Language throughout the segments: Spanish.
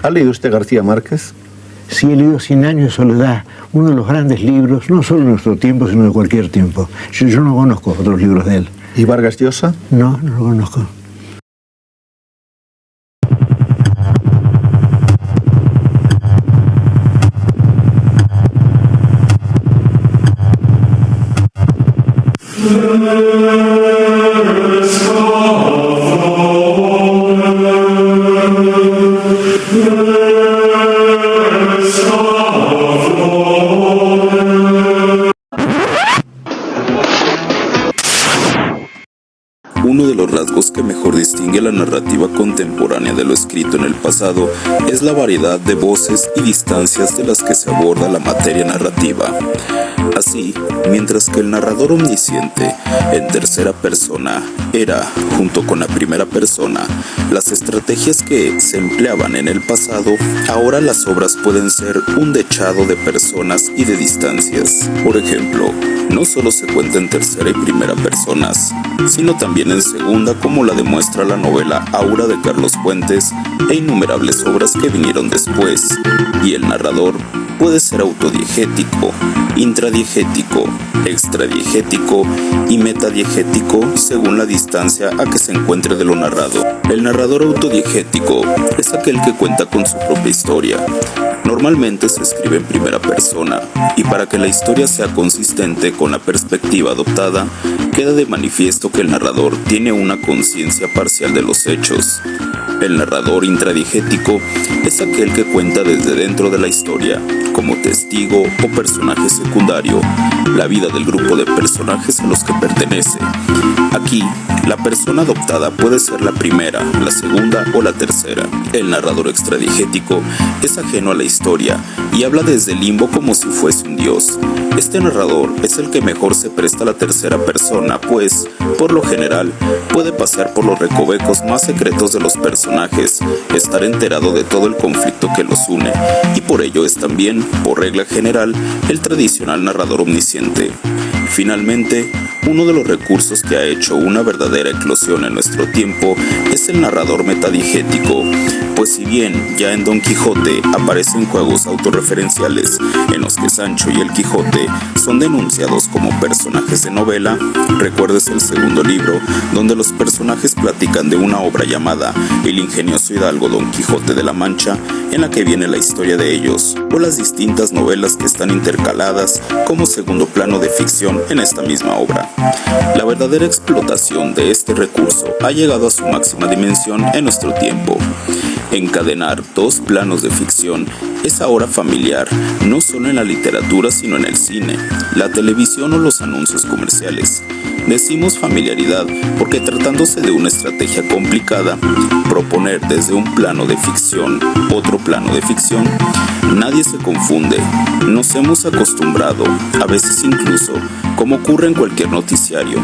¿Ha leído usted García Márquez? Sí, he leído 100 años de soledad, uno de los grandes libros, no solo de nuestro tiempo, sino de cualquier tiempo. Yo no conozco otros libros de él. ¿Y Vargas Llosa? No, no lo conozco. Uno de los rasgos que mejor distingue la narrativa contemporánea de lo escrito en el pasado es la variedad de voces y distancias de las que se aborda la materia narrativa. Así, mientras que el narrador omnisciente, en tercera persona, era, junto con la primera persona, las estrategias que se empleaban en el pasado, ahora las obras pueden ser un dechado de personas y de distancias. Por ejemplo, no solo se cuenta en tercera y primera personas, sino también en segunda, como la demuestra la novela Aura de Carlos Fuentes e innumerables obras que vinieron después, y el narrador puede ser autodiegético, intradiegético, extradiegético y metadiegético según la distancia a que se encuentre de lo narrado. El narrador autodiegético es aquel que cuenta con su propia historia. Normalmente se escribe en primera persona, y para que la historia sea consistente con la perspectiva adoptada, queda de manifiesto que el narrador tiene una conciencia parcial de los hechos. El narrador intradiegético es aquel que cuenta desde dentro de la historia, como testigo o personaje secundario, la vida del grupo de personajes a los que pertenece. Aquí, la persona adoptada puede ser la primera, la segunda o la tercera. El narrador extradiegético es ajeno a la historia y habla desde el limbo como si fuese un dios. Este narrador es el que mejor se presta a la tercera persona, pues, por lo general, puede pasear por los recovecos más secretos de los personajes, estar enterado de todo el conflicto que los une, y por ello es también, por regla general, el tradicional narrador omnisciente. Finalmente, uno de los recursos que ha hecho una verdadera eclosión en nuestro tiempo es el narrador metadiegético, pues si bien ya en Don Quijote aparecen juegos autorreferenciales en los que Sancho y el Quijote son denunciados como personajes de novela, recuerdes el segundo libro, donde los personajes platican de una obra llamada El ingenioso hidalgo Don Quijote de la Mancha, en la que viene la historia de ellos, o las distintas novelas que están intercaladas como segundo plano de ficción en esta misma obra. La verdadera explotación de este recurso ha llegado a su máxima dimensión en nuestro tiempo. Encadenar dos planos de ficción es ahora familiar, no solo en la literatura sino en el cine, la televisión o los anuncios comerciales. Decimos familiaridad porque, tratándose de una estrategia complicada, proponer desde un plano de ficción otro plano de ficción, nadie se confunde. Nos hemos acostumbrado, a veces incluso, como ocurre en cualquier noticiario.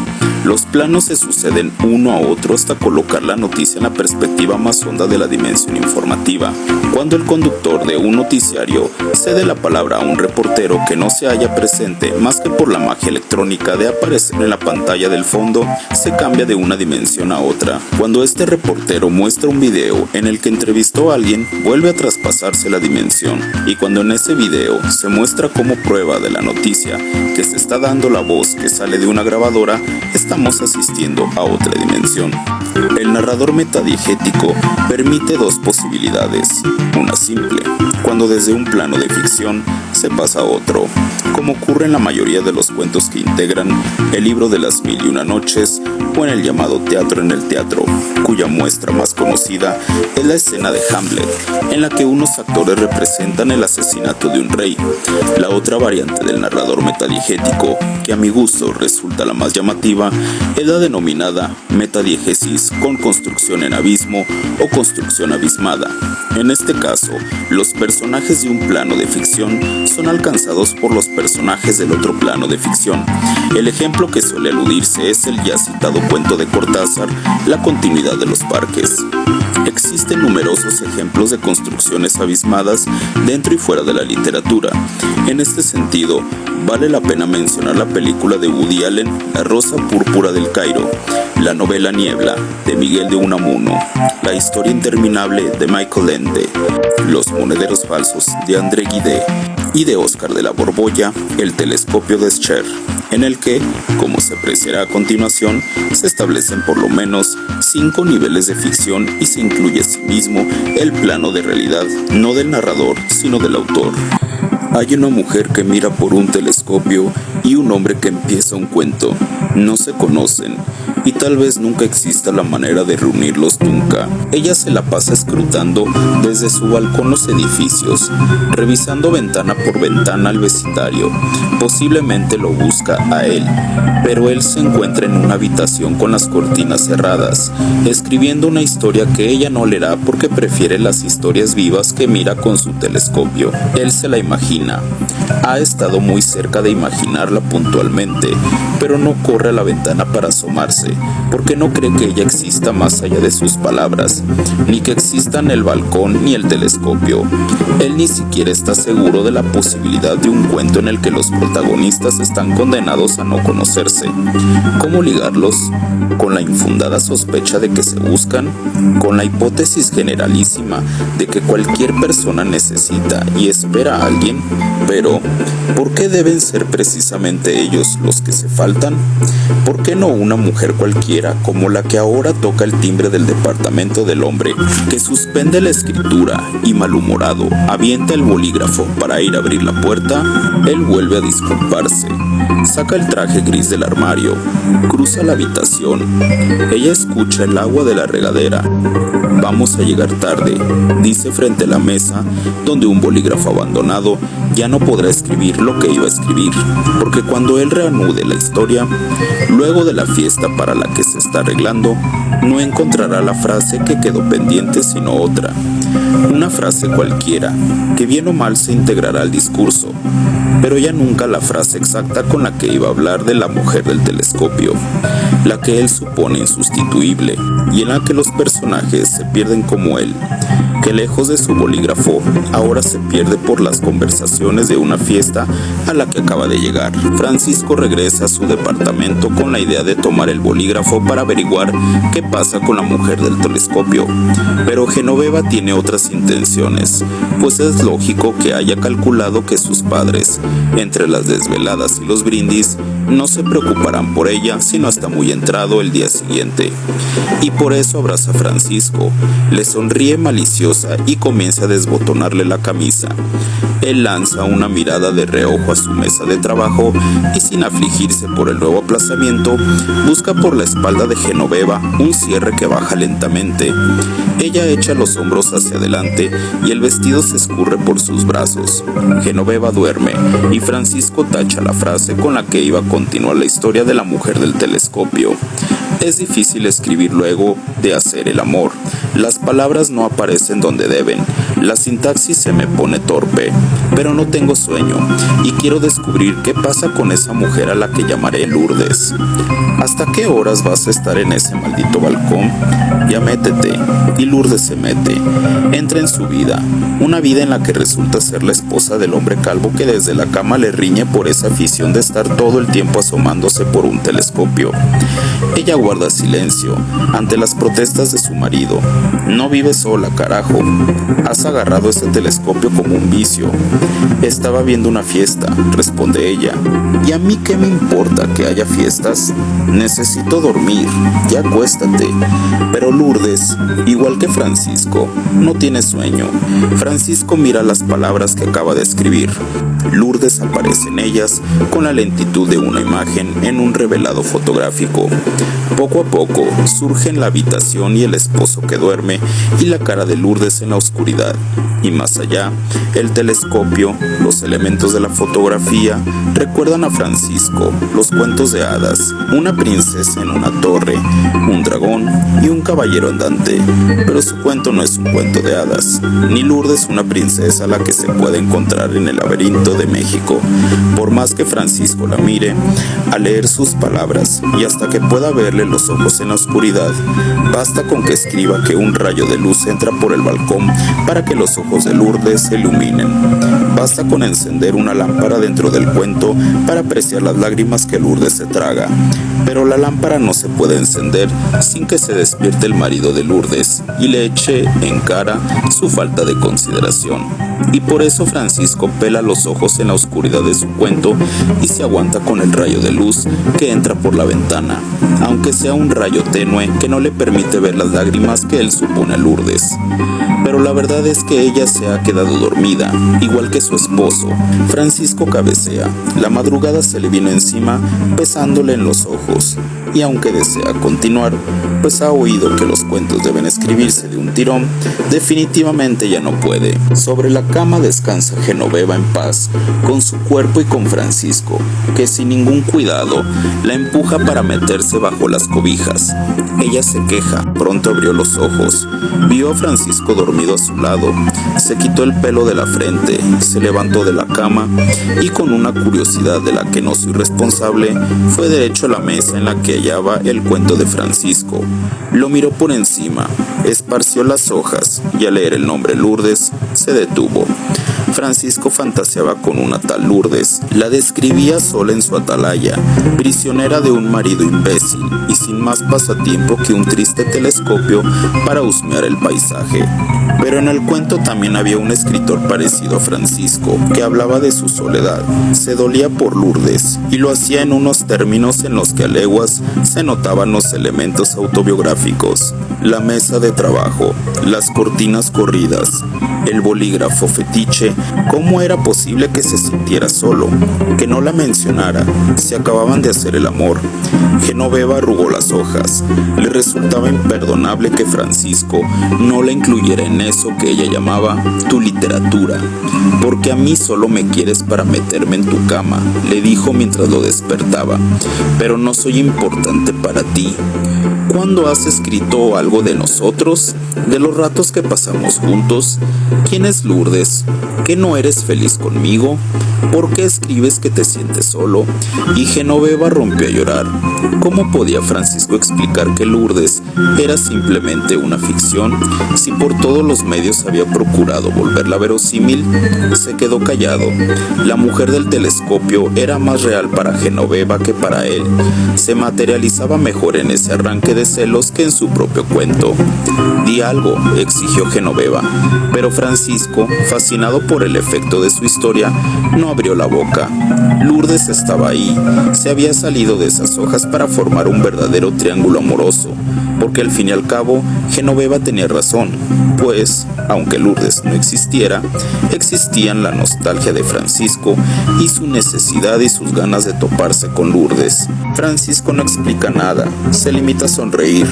Los planos se suceden uno a otro hasta colocar la noticia en la perspectiva más honda de la dimensión informativa. Cuando el conductor de un noticiario cede la palabra a un reportero que no se halla presente más que por la magia electrónica de aparecer en la pantalla del fondo, se cambia de una dimensión a otra. Cuando este reportero muestra un video en el que entrevistó a alguien, vuelve a traspasarse la dimensión. Y cuando en ese video se muestra como prueba de la noticia que se está dando la voz que sale de una grabadora, estamos asistiendo a otra dimensión. El narrador metadiegético permite dos posibilidades. Una simple, cuando desde un plano de ficción se pasa a otro, como ocurre en la mayoría de los cuentos que integran el libro de las 1001 noches o en el llamado Teatro en el Teatro, cuya muestra más conocida es la escena de Hamlet, en la que unos actores representan el asesinato de un rey. La otra variante del narrador metadiegético, que a mi gusto resulta la más llamativa, es la denominada metadiegesis con construcción en abismo o construcción abismada. En este caso, los personajes de un plano de ficción son alcanzados por los personajes del otro plano de ficción. El ejemplo que suele aludirse es el ya citado cuento de Cortázar, La continuidad de los parques. Existen numerosos ejemplos de construcciones abismadas dentro y fuera de la literatura. En este sentido, vale la pena mencionar la película de Woody Allen, La rosa púrpura del Cairo, la novela Niebla, de Miguel de Unamuno, La historia interminable, de Michael Ende, Los monederos falsos, de André Guidé, y de Óscar de la Borbolla, El telescopio de Escher, en el que, como se apreciará a continuación, se establecen por lo menos 5 niveles de ficción y se incluye asimismo el plano de realidad, no del narrador, sino del autor. Hay una mujer que mira por un telescopio y un hombre que empieza un cuento. No se conocen y tal vez nunca exista la manera de reunirlos nunca. Ella se la pasa escrutando desde su balcón los edificios, revisando ventana por ventana al vecindario. Posiblemente lo busca a él, pero él se encuentra en una habitación con las cortinas cerradas, escribiendo una historia que ella no leerá porque prefiere las historias vivas que mira con su telescopio. Él se la imagina. Ha estado muy cerca de imaginarla puntualmente, pero no corre a la ventana para asomarse, porque no cree que ella exista más allá de sus palabras, ni que existan el balcón ni el telescopio. Él ni siquiera está seguro de la posibilidad de un cuento en el que los protagonistas están condenados a no conocerse. ¿Cómo ligarlos? Con la infundada sospecha de que se buscan, con la hipótesis generalísima de que cualquier persona necesita y espera a alguien. Pero, ¿por qué deben ser precisamente ellos los que se faltan? ¿Por qué no una mujer cualquiera como la que ahora toca el timbre del departamento del hombre, que suspende la escritura y malhumorado avienta el bolígrafo para ir a abrir la puerta? Él vuelve a disculparse, saca el traje gris del armario, cruza la habitación. Ella escucha el agua de la regadera. Vamos a llegar tarde, dice frente a la mesa, donde un bolígrafo abandonado ya no podrá escribir lo que iba a escribir, porque cuando él reanude la historia, luego de la fiesta para la que se está arreglando, no encontrará la frase que quedó pendiente sino otra, una frase cualquiera, que bien o mal se integrará al discurso, pero ya nunca la frase exacta con la que iba a hablar de la mujer del telescopio, la que él supone insustituible y en la que los personajes se pierden como él, que lejos de su bolígrafo ahora se pierde por las conversaciones de una fiesta a la que acaba de llegar. Francisco regresa a su departamento con la idea de tomar el bolígrafo para averiguar qué pasa con la mujer del telescopio, pero Genoveva tiene otras intenciones, pues es lógico que haya calculado que sus padres, entre las desveladas y los brindis, no se preocuparán por ella sino hasta muy entrado el día siguiente, y por eso abraza a Francisco, le sonríe maliciosa y comienza a desbotonarle la camisa. Él lanza una mirada de reojo a su mesa de trabajo y, sin afligirse por el nuevo aplazamiento, busca por la espalda de Genoveva un cierre que baja lentamente. Ella echa los hombros hacia adelante y el vestido se escurre por sus brazos. Genoveva duerme y Francisco tacha la frase con la que iba a continuar la historia de la mujer del telescopio. Es difícil escribir luego de hacer el amor. Las palabras no aparecen donde deben. La sintaxis se me pone torpe, pero no tengo sueño y quiero descubrir qué pasa con esa mujer a la que llamaré Lourdes. ¿Hasta qué horas vas a estar en ese maldito balcón? Ya métete. Y Lourdes se mete. Entra en su vida, una vida en la que resulta ser la esposa del hombre calvo que desde la cama le riñe por esa afición de estar todo el tiempo asomándose por un telescopio. Ella guarda silencio ante las protestas de su marido. No vive sola, carajo. Has agarrado ese telescopio como un vicio. Estaba viendo una fiesta, responde ella. ¿Y a mí qué me importa que haya fiestas? Necesito dormir, ya acuéstate. Pero Lourdes, igual que Francisco, no tiene sueño. Francisco mira las palabras que acaba de escribir. Lourdes aparece en ellas con la lentitud de una imagen en un revelado fotográfico. Poco a poco surge en la habitación y el esposo que duerme y la cara de Lourdes en la oscuridad. Y más allá, el telescopio, los elementos de la fotografía recuerdan a Francisco, los cuentos de hadas, una princesa en una torre, un dragón y un caballero andante. Pero su cuento no es un cuento de hadas, ni Lourdes una princesa a la que se puede encontrar en el laberinto de México. Por más que Francisco la mire, al leer sus palabras y hasta que pueda verle los ojos en la oscuridad, basta con que escriba que un rayo de luz entra por el balcón para que los ojos de Lourdes se iluminen. Basta con encender una lámpara dentro del cuento para apreciar las lágrimas que Lourdes se traga. pero la lámpara no se puede encender sin que se despierte el marido de Lourdes y le eche en cara su falta de consideración. Y por eso Francisco pela los ojos en la oscuridad de su cuento y se aguanta con el rayo de luz que entra por la ventana, aunque sea un rayo tenue que no le permite ver las lágrimas que él supone a Lourdes. Pero la verdad es que ella se ha quedado dormida, igual que su esposo. Francisco cabecea. La madrugada se le vino encima, pesándole en los ojos. Y aunque desea continuar, pues ha oído que los cuentos deben escribirse de un tirón, definitivamente ya no puede. Sobre la cama descansa Genoveva en paz, con su cuerpo y con Francisco, que sin ningún cuidado la empuja para meterse bajo las cobijas. Ella se queja, pronto abrió los ojos, vio a Francisco dormido a su lado, se quitó el pelo de la frente, se levantó de la cama y con una curiosidad de la que no soy responsable, fue derecho a la mesa en la que hallaba el cuento de Francisco. Lo miró por encima, esparció las hojas y al leer el nombre Lourdes, se detuvo. Francisco fantaseaba con una tal Lourdes, la describía sola en su atalaya, prisionera de un marido imbécil y sin más pasatiempo que un triste telescopio para husmear el paisaje. Pero en el cuento también había un escritor parecido a Francisco, que hablaba de su soledad, se dolía por Lourdes, y lo hacía en unos términos en los que a leguas se notaban los elementos autobiográficos: la mesa de trabajo, las cortinas corridas, el bolígrafo fetiche. ¿Cómo era posible que se sintiera solo, que no la mencionara? Se acababan de hacer el amor. Genoveva arrugó las hojas. Le resultaba imperdonable que Francisco no la incluyera en eso que ella llamaba tu literatura. Porque a mí solo me quieres para meterme en tu cama, le dijo mientras lo despertaba, pero no soy importante para ti. ¿Cuándo has escrito algo de nosotros? ¿De los ratos que pasamos juntos? ¿Quién es Lourdes? ¿Que no eres feliz conmigo? ¿Por qué escribes que te sientes solo? Y Genoveva rompió a llorar. ¿Cómo podía Francisco explicar que Lourdes era simplemente una ficción, si por todos los medios había procurado volverla verosímil? Se quedó callado. La mujer del telescopio era más real para Genoveva que para él. Se materializaba mejor en ese arranque de celos que en su propio cuento. Di algo, exigió Genoveva, pero Francisco, fascinado por el efecto de su historia, no abrió la boca. Lourdes estaba ahí, se había salido de esas hojas para formar un verdadero triángulo amoroso, porque al fin y al cabo Genoveva tenía razón, pues, aunque Lourdes no existiera, existían la nostalgia de Francisco y su necesidad y sus ganas de toparse con Lourdes. Francisco no explica nada, se limita a sonreír,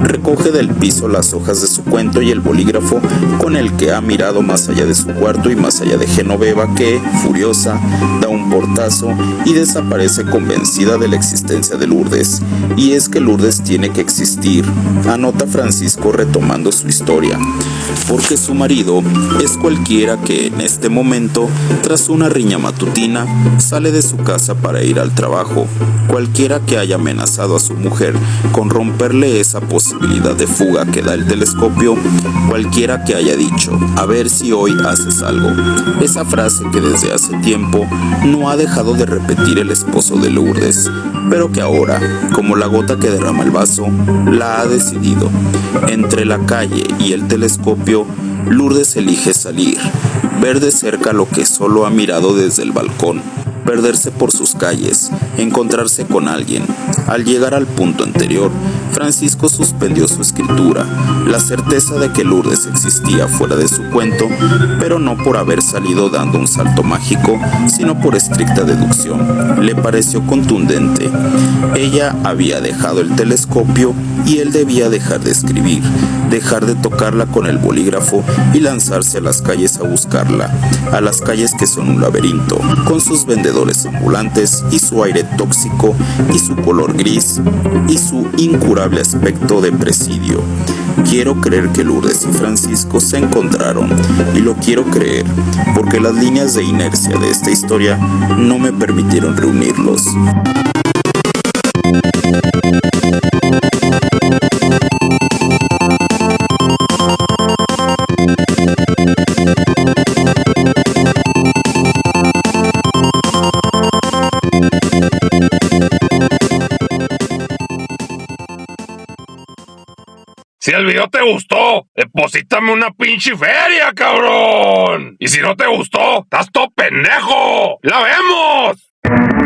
recoge del piso las hojas de su cuento y el bolígrafo con el que ha mirado más allá de su cuarto y más allá de Genoveva, que, furiosa, da un portazo y desaparece convencida de la existencia de Lourdes. Y es que Lourdes tiene que existir, anota Francisco retomando su historia, porque su marido es cualquiera que en este momento, tras una riña matutina, sale de su casa para ir al trabajo, cualquiera que haya amenazado a su mujer con romperle esa posibilidad de fuga que da el telescopio, cualquiera que haya dicho, a ver si hoy haces algo. Esa frase que desde hace tiempo no ha dejado de repetir el esposo de Lourdes, pero que ahora, como la gota que derrama el vaso, la ha decidido. Entre la calle y el telescopio, Lourdes elige salir, ver de cerca lo que solo ha mirado desde el balcón, perderse por sus calles, encontrarse con alguien. Al llegar al punto anterior, Francisco suspendió su escritura, la certeza de que Lourdes existía fuera de su cuento, pero no por haber salido dando un salto mágico, sino por estricta deducción. Le pareció contundente. Ella había dejado el telescopio y él debía dejar de escribir, dejar de tocarla con el bolígrafo y lanzarse a las calles a buscarla, a las calles que son un laberinto, con sus vendedores ambulantes y su aire tóxico y su color gris y su incurable aspecto de presidio. Quiero creer que Lourdes y Francisco se encontraron, y lo quiero creer porque las líneas de inercia de esta historia no me permitieron reunirlos. Si el video te gustó, deposítame una pinche feria, cabrón. Y si no te gustó, estás todo pendejo. ¡La vemos!